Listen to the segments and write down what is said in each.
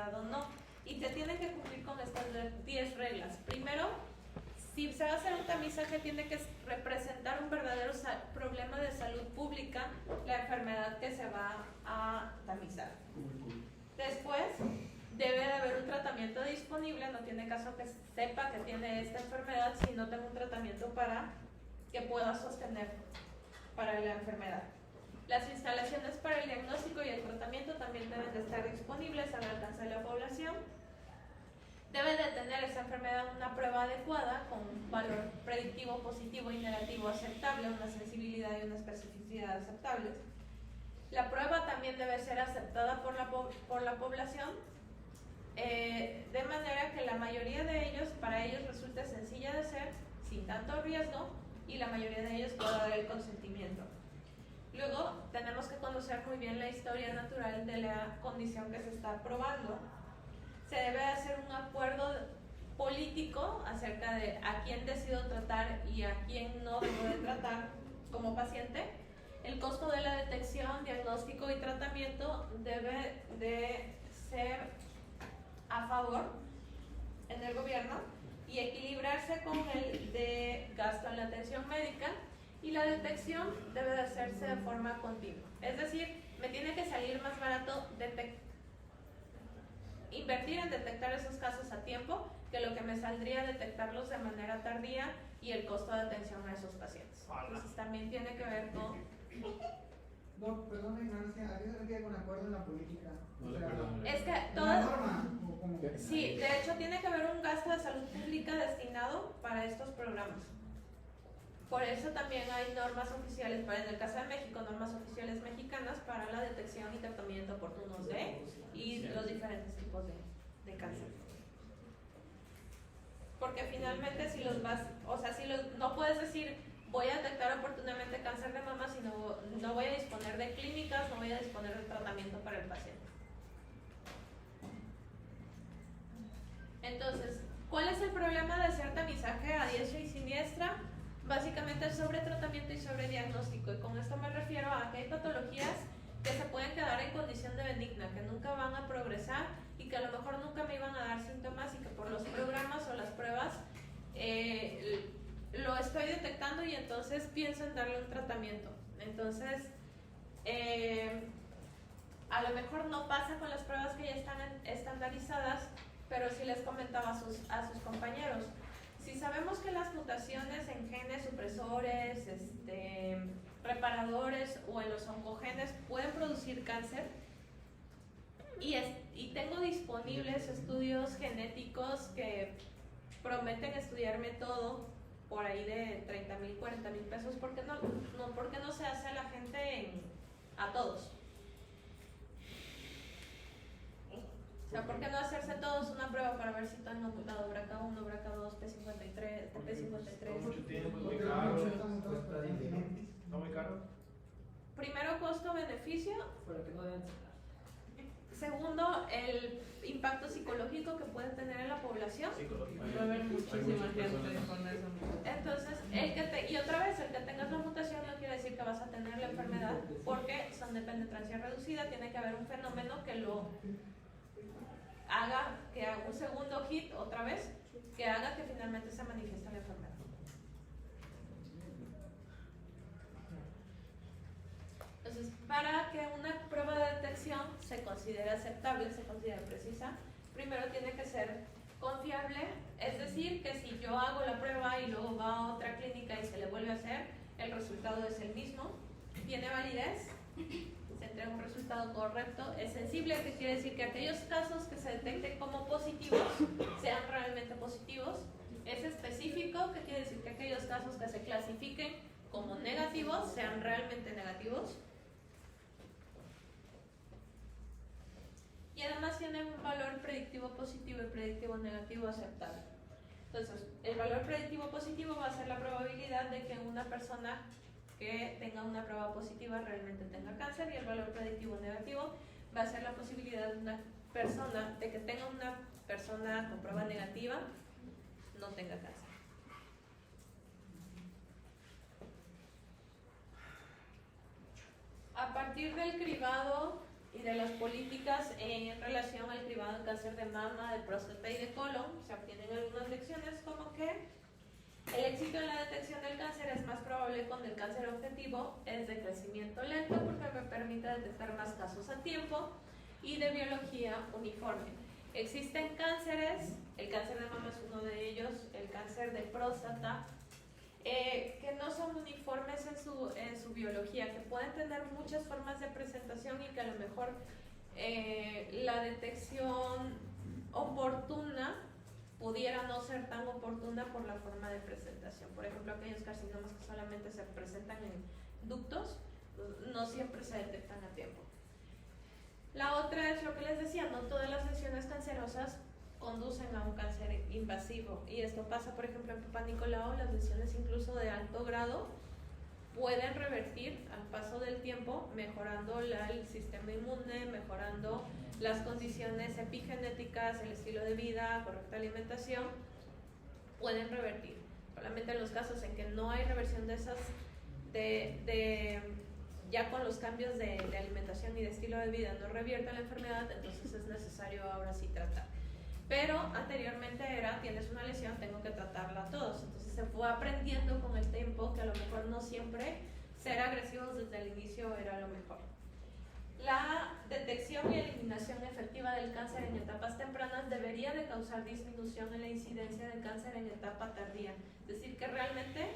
enfermedad o no. Y se tiene que cumplir con estas 10 reglas. Primero, si se va a hacer un tamizaje, tiene que representar un verdadero problema de salud pública, la enfermedad que se va a tamizar. Después, debe de haber un tratamiento disponible. No tiene caso que sepa que tiene esta enfermedad si no tengo un tratamiento para que pueda sostener para la enfermedad. Las instalaciones para el diagnóstico y el tratamiento también deben de estar disponibles al alcance de la población. Debe de tener esa enfermedad una prueba adecuada con un valor predictivo positivo y negativo aceptable, una sensibilidad y una especificidad aceptables. La prueba también debe ser aceptada por la población, de manera que la mayoría de ellos, para ellos resulte sencilla de hacer, sin tanto riesgo, y la mayoría de ellos pueda dar el consentimiento. Luego, tenemos que conocer muy bien la historia natural de la condición que se está probando. Se debe hacer un acuerdo político acerca de a quién decido tratar y a quién no debo de tratar como paciente. El costo de la detección, diagnóstico y tratamiento debe de ser a favor en el gobierno y equilibrarse con el de gasto en la atención médica, y la detección debe de hacerse de forma continua. Es decir, me tiene que salir más barato invertir en detectar esos casos a tiempo que lo que me saldría detectarlos de manera tardía y el costo de atención a esos pacientes. Entonces también tiene que ver con... No, perdón la ignorancia, ¿a qué se refiere con acuerdo en la política? No, perdón. Es que todo... ¿Una norma? ¿O cómo? Sí, de hecho tiene que haber un gasto de salud pública destinado para estos programas. Por eso también hay normas oficiales, en el caso de México, normas oficiales mexicanas para la detección y tratamiento oportunos de y los diferentes tipos de cáncer. Porque finalmente si los vas, o sea, no puedes decir voy a detectar oportunamente cáncer de mama si no voy a disponer de clínicas, no voy a disponer de tratamiento para el paciente. Entonces, ¿cuál es el problema de hacer tamizaje a diestra y siniestra? Básicamente es sobre tratamiento y sobre diagnóstico, y con esto me refiero a que hay patologías que se pueden quedar en condición de benigna, que nunca van a progresar y que a lo mejor nunca me iban a dar síntomas, y que por los programas o las pruebas lo estoy detectando y entonces pienso en darle un tratamiento. Entonces, a lo mejor no pasa con las pruebas que ya están estandarizadas, pero sí les comentaba a sus compañeros. Si sabemos que las mutaciones en genes supresores, reparadores o en los oncogenes pueden producir cáncer, y tengo disponibles estudios genéticos que prometen estudiarme todo por ahí de 30,000, 40,000 pesos, ¿por qué no se hace a la gente a todos? O sea, ¿por qué no hacerse todos una prueba para ver si están mutado BRCA1, BRCA2, P53, P53? Mucho tiempo, muy caro. ¿Está muy caro? Primero, costo-beneficio. Pero que no deben. Segundo, el impacto psicológico que puede tener en la población. Psicológico. Va a haber muchísima gente con eso. Entonces, y otra vez, el que tengas la mutación no quiere decir que vas a tener la enfermedad, porque son de penetrancia reducida. Tiene que haber un fenómeno que lo haga, que haga un segundo hit otra vez, que haga que finalmente se manifieste la enfermedad. Entonces, para que una prueba de detección se considere aceptable, se considere precisa, primero tiene que ser confiable, es decir, que si yo hago la prueba y luego va a otra clínica y se le vuelve a hacer, el resultado es el mismo, tiene validez, se entrega un resultado correcto, es sensible, que quiere decir que aquellos casos que se detecten como positivos sean realmente positivos, es específico, que quiere decir que aquellos casos que se clasifiquen como negativos sean realmente negativos, y además tienen un valor predictivo positivo y predictivo negativo aceptable. Entonces, el valor predictivo positivo va a ser la probabilidad de que una persona que tenga una prueba positiva realmente tenga cáncer, y el valor predictivo negativo va a ser la posibilidad de que tenga una persona con prueba negativa no tenga cáncer. A partir del cribado y de las políticas en relación al cribado en cáncer de mama, de próstata y de colon, se obtienen algunas lecciones como que el éxito en la detección del cáncer es más probable cuando el cáncer objetivo es de crecimiento lento porque me permite detectar más casos a tiempo y de biología uniforme. Existen cánceres, el cáncer de mama es uno de ellos, el cáncer de próstata, que no son uniformes en su biología, que pueden tener muchas formas de presentación y que a lo mejor la detección oportuna pudiera no ser tan oportuna por la forma de presentación. Por ejemplo, aquellos carcinomas que solamente se presentan en ductos, no siempre se detectan a tiempo. La otra es lo que les decía, no todas las lesiones cancerosas conducen a un cáncer invasivo, y esto pasa, por ejemplo, en Papá Nicolau. Las lesiones incluso de alto grado pueden revertir al paso del tiempo, mejorando el sistema inmune, mejorando las condiciones epigenéticas, el estilo de vida, correcta alimentación, pueden revertir. Solamente en los casos en que no hay reversión de esas, ya con los cambios de alimentación y de estilo de vida no revierte la enfermedad, entonces es necesario ahora sí tratar. Pero anteriormente tienes una lesión, tengo que tratarla a todos. Entonces se fue aprendiendo con el tiempo que a lo mejor no siempre ser agresivos desde el inicio era lo mejor. La detección y eliminación efectiva del cáncer en etapas tempranas debería de causar disminución en la incidencia de cáncer en etapa tardía. Es decir, que realmente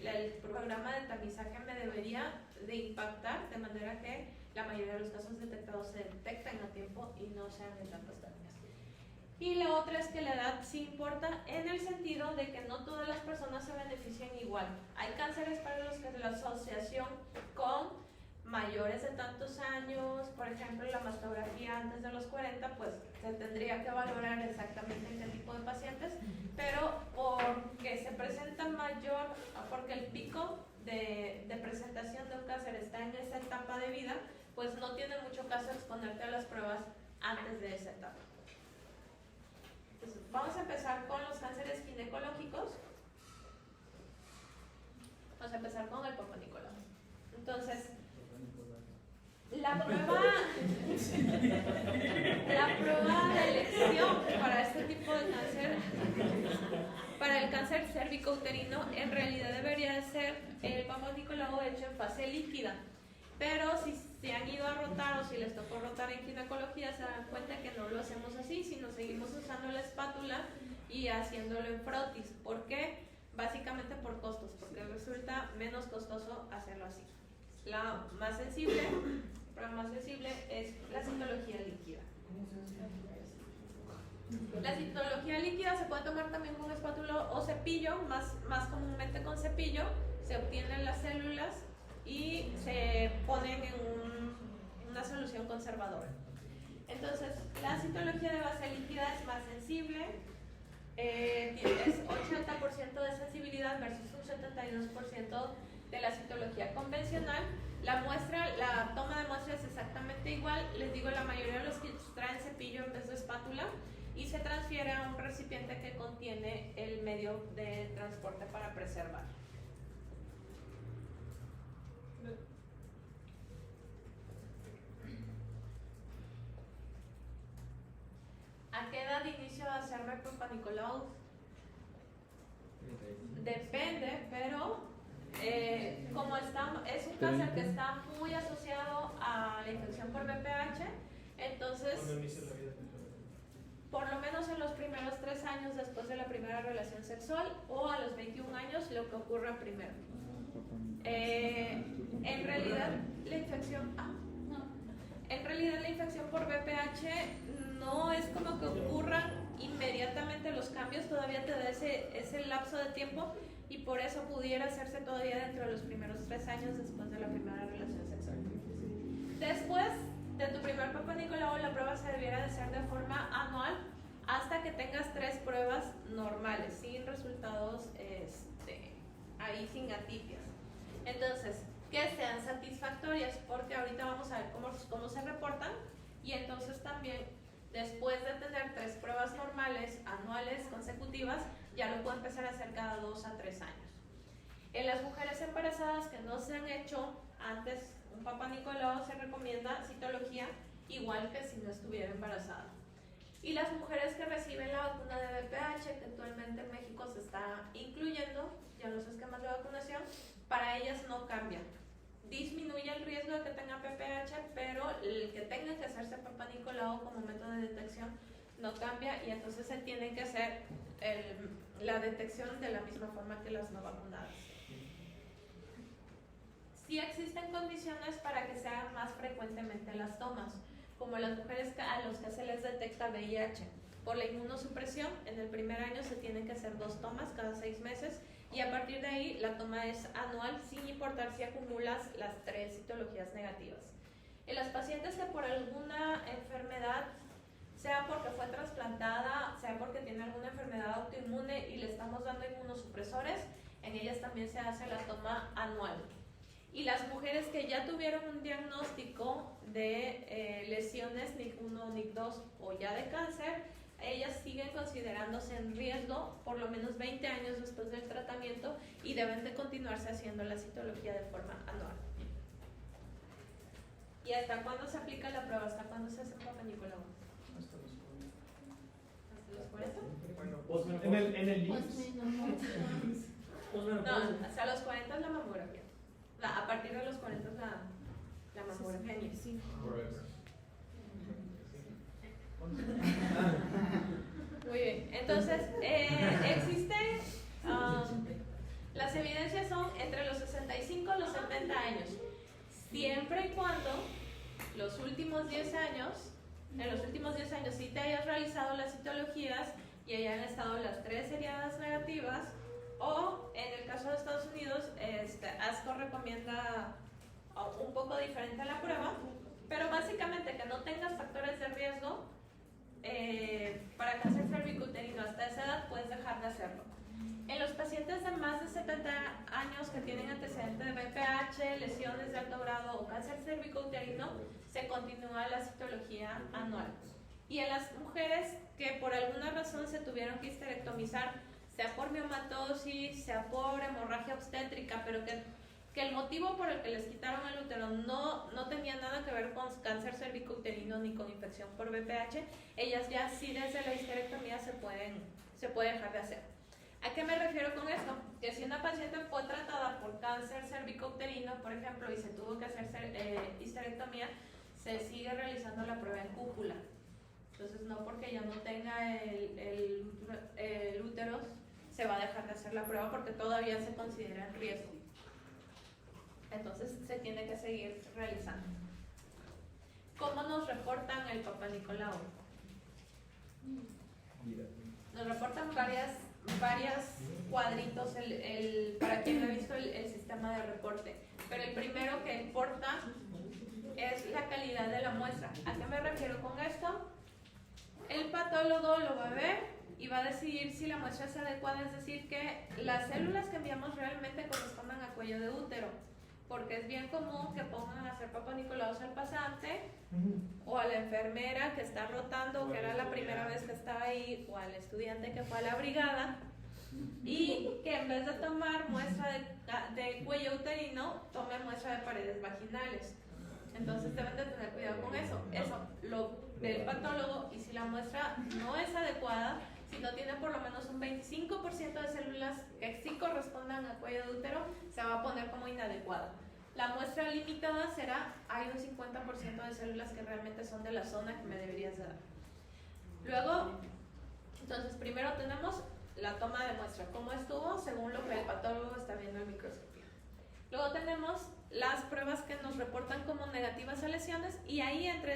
el programa de tamizaje me debería de impactar de manera que la mayoría de los casos detectados se detecten a tiempo y no sean etapas tardías. Y la otra es que la edad sí importa en el sentido de que no todas las personas se benefician igual. Hay cánceres para los que la asociación con mayores de tantos años, por ejemplo la mastografía antes de los 40, pues se tendría que valorar exactamente en qué tipo de pacientes, pero porque se presenta mayor, porque el pico de presentación de un cáncer está en esa etapa de vida, pues no tiene mucho caso exponerte a las pruebas antes de esa etapa. Entonces, vamos a empezar con los cánceres ginecológicos. Vamos a empezar con el Papá Nicolau. Entonces, la prueba de elección para este tipo de cáncer, para el cáncer cérvico-uterino, en realidad debería de ser el Papá Nicolau hecho en fase líquida. Pero si se han ido a rotar o si les tocó rotar en ginecología, se dan cuenta que no lo hacemos así, sino seguimos usando la espátula y haciéndolo en frotis. ¿Por qué? Básicamente por costos, porque resulta menos costoso hacerlo así. La más sensible es la citología líquida. La citología líquida se puede tomar también con espátula o cepillo, más comúnmente con cepillo. Se obtienen las células y se ponen en una solución conservadora. Entonces, la citología de base líquida es más sensible, es 80% de sensibilidad versus un 72% de la citología convencional. La toma de muestra es exactamente igual. Les digo, la mayoría de los kits traen cepillo en vez de espátula y se transfiere a un recipiente que contiene el medio de transporte para preservar. ¿A qué edad inicio a hacerme Papá Nicolau? Depende, pero como es un cáncer que está muy asociado a la infección por VPH, entonces por lo menos en los primeros 3 años después de la primera relación sexual o a los 21 años, lo que ocurra primero. En realidad la infección por VPH no es como que ocurran inmediatamente los cambios, todavía te da ese lapso de tiempo, y por eso pudiera hacerse todavía dentro de los primeros 3 años después de la primera relación sexual. Después de tu primer Papá Nicolau, la prueba se debiera de hacer de forma anual hasta que tengas 3 pruebas normales, sin resultados ahí sin atipias. Entonces, que sean satisfactorias, porque ahorita vamos a ver cómo se reportan, y entonces también después de tener 3 pruebas normales anuales consecutivas, ya lo puedo empezar a hacer cada 2 a 3 años. En las mujeres embarazadas que no se han hecho antes un Papá Nicolau, se recomienda citología igual que si no estuviera embarazada. Y las mujeres que reciben la vacuna de VPH, que actualmente en México se está incluyendo ya en los esquemas de vacunación, para ellas no cambia. Disminuye el riesgo de que tengan VPH, pero el que tengan que hacerse Papa Nicolau como método de detección no cambia, y entonces se tiene que hacer la detección de la misma forma que las no vacunadas. Sí existen condiciones para que se hagan más frecuentemente las tomas, como las mujeres a los que se les detecta VIH. Por la inmunosupresión, en el primer año se tienen que hacer 2 tomas cada 6 meses, y a partir de ahí la toma es anual, sin importar si acumulas las 3 citologías negativas. En las pacientes que por alguna enfermedad, sea porque fue trasplantada, sea porque tiene alguna enfermedad autoinmune y le estamos dando inmunosupresores, en ellas también se hace la toma anual. Y las mujeres que ya tuvieron un diagnóstico de lesiones NIC1, NIC2 o ya de cáncer, ellas siguen considerándose en riesgo por lo menos 20 años después del tratamiento y deben de continuarse haciendo la citología de forma anual. ¿Y hasta cuándo se aplica la prueba? ¿Hasta cuándo se hace Papa Nicolau? Hasta los 40. ¿Hasta los 40? En el IMSS. No, hasta los 40 es la mamografía. A partir de los 40 es la mamografía. Sí. Muy bien, entonces existen, las evidencias son entre los 65 y los 70 años, siempre y cuando en los últimos 10 años sí te hayas realizado las citologías y hayan estado las 3 seriadas negativas, o en el caso de Estados Unidos, ASCO recomienda un poco diferente la prueba, pero básicamente que no tengas factores de riesgo para cáncer cervicouterino hasta esa edad, puedes dejar de hacerlo. En los pacientes de más de 70 años que tienen antecedentes de VPH, lesiones de alto grado o cáncer cervicouterino, se continúa la citología anual. Y en las mujeres que por alguna razón se tuvieron que histerectomizar, sea por miomatosis, sea por hemorragia obstétrica, pero que el motivo por el que les quitaron el útero no tenía nada que ver con cáncer cervicouterino ni con infección por VPH, ellas ya sí desde la histerectomía se puede dejar de hacer. ¿A qué me refiero con esto? Que si una paciente fue tratada por cáncer cervicouterino, por ejemplo, y se tuvo que hacer histerectomía, se sigue realizando la prueba en cúpula. Entonces, no porque ya no tenga el útero, se va a dejar de hacer la prueba porque todavía se considera en riesgo. Entonces, se tiene que seguir realizando. ¿Cómo nos reportan el Papa Nicolau? Nos reportan varias cuadritos para quien no ha visto el sistema de reporte, pero el primero que importa es la calidad de la muestra. ¿A qué me refiero con esto? El patólogo lo va a ver y va a decidir si la muestra es adecuada, es decir, que las células que enviamos realmente correspondan a cuello de útero, porque es bien común que pongan a hacer Papa Nicolau al pasante o a la enfermera que está rotando, que era la primera vez que estaba ahí, o al estudiante que fue a la brigada, y que en vez de tomar muestra de cuello uterino, tome muestra de paredes vaginales. Entonces deben de tener cuidado con eso. Eso lo ve el patólogo, y si la muestra no es adecuada, si no tiene por lo menos un 25% de células que sí correspondan a cuello de útero, se va a poner como inadecuada. La muestra limitada será, hay un 50% de células que realmente son de la zona que me deberías dar. Luego, entonces primero tenemos la toma de muestra, cómo estuvo según lo que el patólogo está viendo en microscopía. Luego tenemos las pruebas que nos reportan como negativas a lesiones, y ahí entre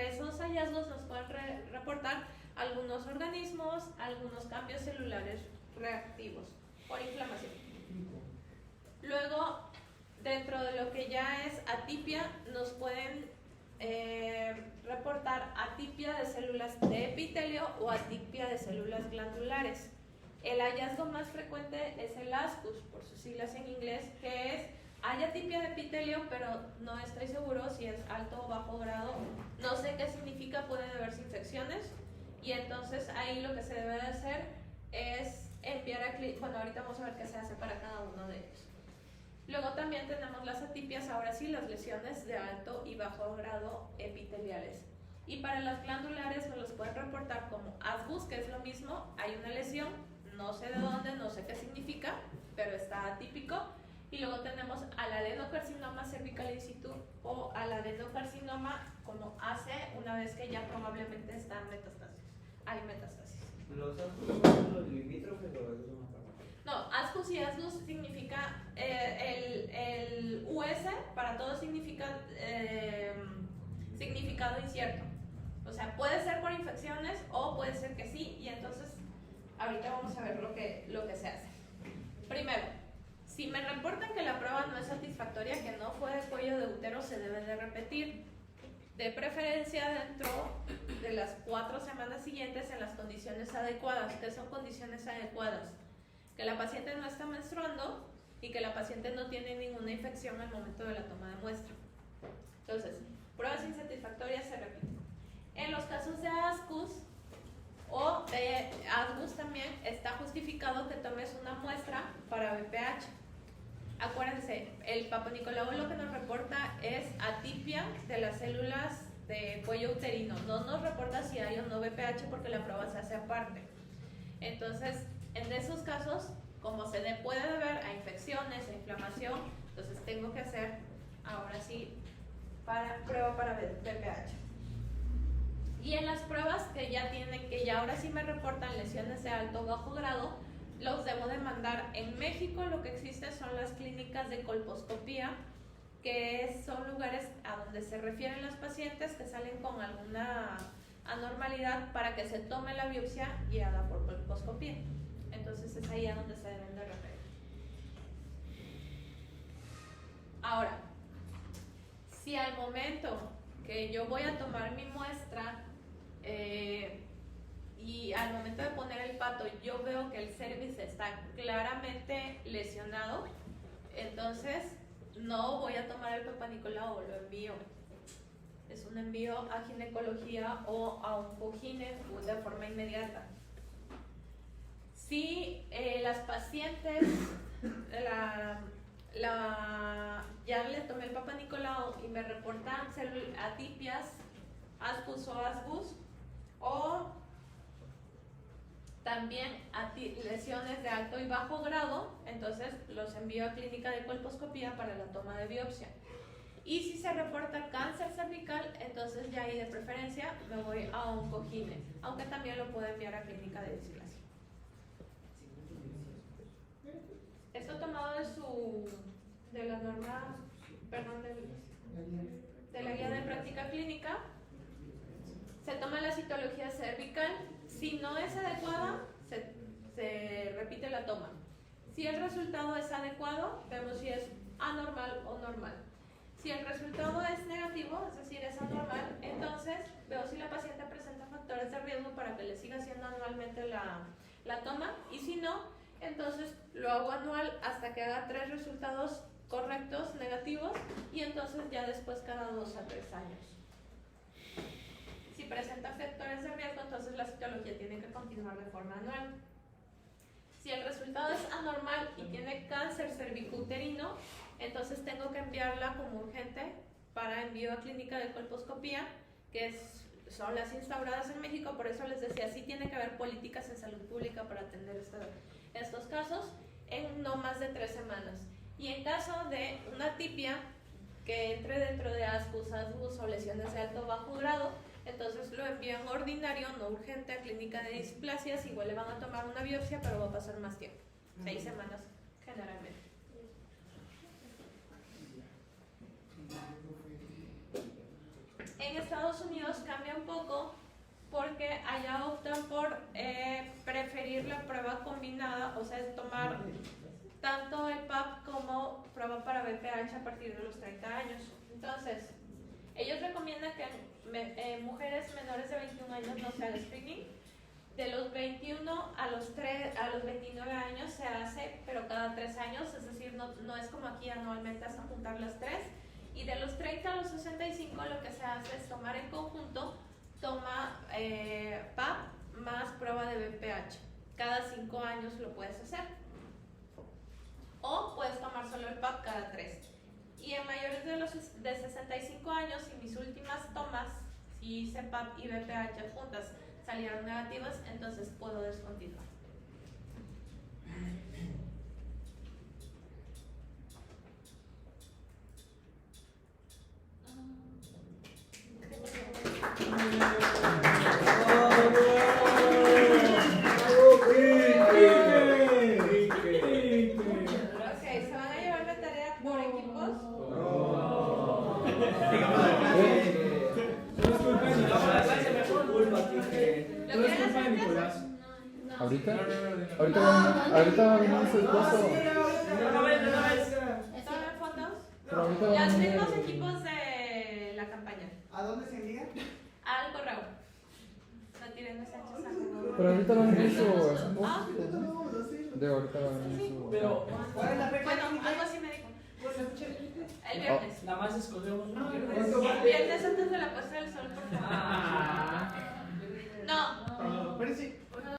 esos hallazgos nos pueden reportar algunos organismos, algunos cambios celulares reactivos por inflamación. Luego, dentro de lo que ya es atipia, nos pueden reportar atipia de células de epitelio o atipia de células glandulares. El hallazgo más frecuente es el ASCUS, por sus siglas en inglés, que es, hay atipia de epitelio, pero no estoy seguro si es alto o bajo grado. No sé qué significa, pueden haberse infecciones, y entonces ahí lo que se debe de hacer es enviar a bueno, ahorita vamos a ver qué se hace para cada uno de ellos. Luego también tenemos las atipias, ahora sí, las lesiones de alto y bajo grado epiteliales. Y para las glandulares nos los pueden reportar como asgus, que es lo mismo, hay una lesión, no sé de dónde, no sé qué significa, pero está atípico. Y luego tenemos al adenocarcinoma cervical in situ o al adenocarcinoma como hace una vez que ya probablemente está en metástasis. Hay metástasis. ¿Los ascus son los limítrofes o es una parte? No, ascus y asgus significa el US para todo significa significado incierto. O sea, puede ser por infecciones o puede ser que sí, y entonces ahorita vamos a ver lo que se hace. Primero, si me reportan que la prueba no es satisfactoria, que no fue de cuello de útero, se debe de repetir. De preferencia dentro de las 4 semanas siguientes en las condiciones adecuadas. ¿Qué son condiciones adecuadas? Que la paciente no está menstruando y que la paciente no tiene ninguna infección al momento de la toma de muestra. Entonces, pruebas insatisfactorias se repiten. En los casos de ascus o de asgus también está justificado que tomes una muestra para BPH. Acuérdense, el Papa Nicolau lo que nos reporta es atipia de las células de cuello uterino. No nos reporta si hay o no BPH porque la prueba se hace aparte. Entonces, en esos casos, como se puede deber a infecciones, a inflamación, entonces tengo que hacer ahora sí prueba para BPH. Y en las pruebas que ya ahora sí me reportan lesiones de alto o bajo grado, los debo de mandar. En México lo que existe son las clínicas de colposcopía, que son lugares a donde se refieren los pacientes que salen con alguna anormalidad para que se tome la biopsia guiada por colposcopía. Entonces es ahí a donde se deben de referir. Ahora, si al momento que yo voy a tomar mi muestra y al momento de poner el pato yo veo que el cervix está claramente lesionado, entonces no voy a tomar el Papa Nicolau, lo envío. Es un envío a ginecología o a oncogine de forma inmediata. Si las pacientes ya le tomé el Papa Nicolau y me reportan atipias, ascus o asgus, o también lesiones de alto y bajo grado, entonces los envío a clínica de colposcopía para la toma de biopsia. Y si se reporta cáncer cervical, entonces ya ahí de preferencia me voy a oncogine, aunque también lo puedo enviar a clínica de displasia. Esto tomado de la norma, perdón, de la guía de práctica clínica. Se toma la citología cervical. Si no es adecuada, se repite la toma. Si el resultado es adecuado, vemos si es anormal o normal. Si el resultado es negativo, es decir, es anormal, entonces veo si la paciente presenta factores de riesgo para que le siga haciendo anualmente la toma, y si no, entonces lo hago anual hasta que haga 3 resultados correctos, negativos, y entonces ya después cada 2 a 3 años. Si presenta factores de riesgo, entonces la citología tiene que continuar de forma anual. Si el resultado es anormal y tiene cáncer cervicuterino, entonces tengo que enviarla como urgente para envío a clínica de colposcopía, que son las instauradas en México. Por eso les decía, sí tiene que haber políticas en salud pública para atender estos casos en no más de 3 semanas. Y en caso de una atipia que entre dentro de ascus, asgus o lesiones de alto o bajo grado, entonces lo envían ordinario, no urgente, a clínica de displasias. Igual le van a tomar una biopsia, pero va a pasar más tiempo, 6 semanas generalmente. En Estados Unidos cambia un poco porque allá optan por preferir la prueba combinada, o sea, es tomar tanto el PAP como prueba para BPH a partir de los 30 años. Entonces, ellos recomiendan que mujeres menores de 21 años no se haga screening. De los 21 a los 29 años se hace, pero cada 3 años, es decir, no es como aquí anualmente hasta juntar las 3. Y de los 30 a los 65 lo que se hace es tomar en conjunto, toma PAP más prueba de BPH. Cada 5 años lo puedes hacer. O puedes tomar solo el PAP cada 3. Y en mayores de 65 años, y mis últimas tomas, si CEPAP y BPH juntas salieron negativas, entonces puedo descontinuar. Ok, ¿se van a llevar la tarea por equipos? ¿Lo quieren hacer en clase? ¿Ahorita? Ahorita va a venir su esposo. ¿Están en fondos? Pero ahorita va a Los venir. mismos equipos de la campaña. ¿A dónde se envía? Al correo. No tiren ese Sánchez. Pero ahorita va a venir su esposo. Ah. De ahorita va a venir su. Pero, ¿Cuál es la fecha? Bueno, algo así me dijo. El viernes. nada más escogemos un El viernes antes de la puesta del sol, por favor. Ah. No,